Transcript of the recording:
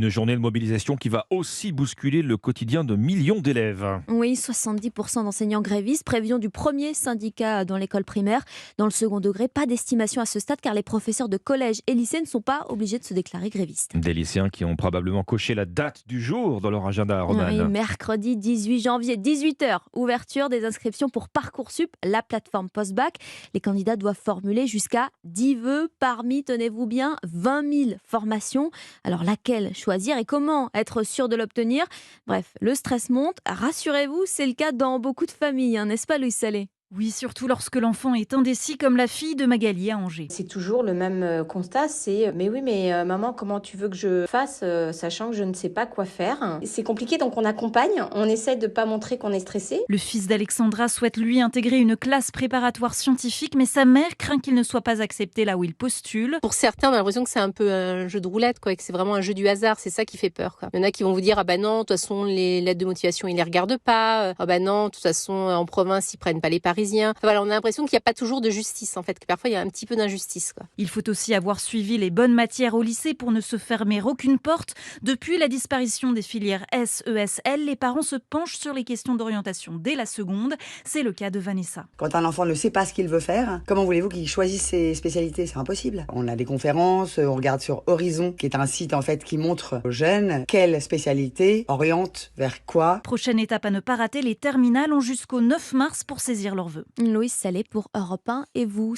Une journée de mobilisation qui va aussi bousculer le quotidien de millions d'élèves. Oui, 70% d'enseignants grévistes, prévision du premier syndicat dans l'école primaire. Dans le second degré, pas d'estimation à ce stade car les professeurs de collège et lycée ne sont pas obligés de se déclarer grévistes. Des lycéens qui ont probablement coché la date du jour dans leur agenda, Oui, Roman. mercredi 18 janvier, 18h, ouverture des inscriptions pour Parcoursup, la plateforme post-bac. Les candidats doivent formuler jusqu'à 10 vœux parmi, tenez-vous bien, 20 000 formations. Alors laquelle choisir et comment être sûr de l'obtenir? Bref, le stress monte. Rassurez-vous, c'est le cas dans beaucoup de familles, hein, n'est-ce pas Louis Salé? Oui, surtout lorsque l'enfant est indécis comme la fille de Magali à Angers. C'est toujours le même constat, c'est mais oui, mais maman, comment tu veux que je fasse, sachant que je ne sais pas quoi faire. C'est compliqué, donc on accompagne, on essaie de pas montrer qu'on est stressé. Le fils d'Alexandra souhaite lui intégrer une classe préparatoire scientifique, mais sa mère craint qu'il ne soit pas accepté là où il postule. Pour certains, on a l'impression que c'est un peu un jeu de roulette, quoi, et que c'est vraiment un jeu du hasard. C'est ça qui fait peur, quoi. Il y en a qui vont vous dire, ah bah non, de toute façon, les lettres de motivation, ils les regardent pas. Ah bah non, de toute façon, en province, ils prennent pas les Parisiens. Enfin, voilà, on a l'impression qu'il n'y a pas toujours de justice, en fait, que parfois il y a un petit peu d'injustice, quoi. Il faut aussi avoir suivi les bonnes matières au lycée pour ne se fermer aucune porte. Depuis la disparition des filières S, ES, L, les parents se penchent sur les questions d'orientation dès la seconde. C'est le cas de Vanessa. Quand un enfant ne sait pas ce qu'il veut faire, comment voulez-vous qu'il choisisse ses spécialités? C'est impossible. On a des conférences, on regarde sur Horizon, qui est un site en fait qui montre aux jeunes quelle spécialité oriente vers quoi. Prochaine étape à ne pas rater, les terminales ont jusqu'au 9 mars pour saisir leurs vœux. Louis Salé pour Europe 1 et vous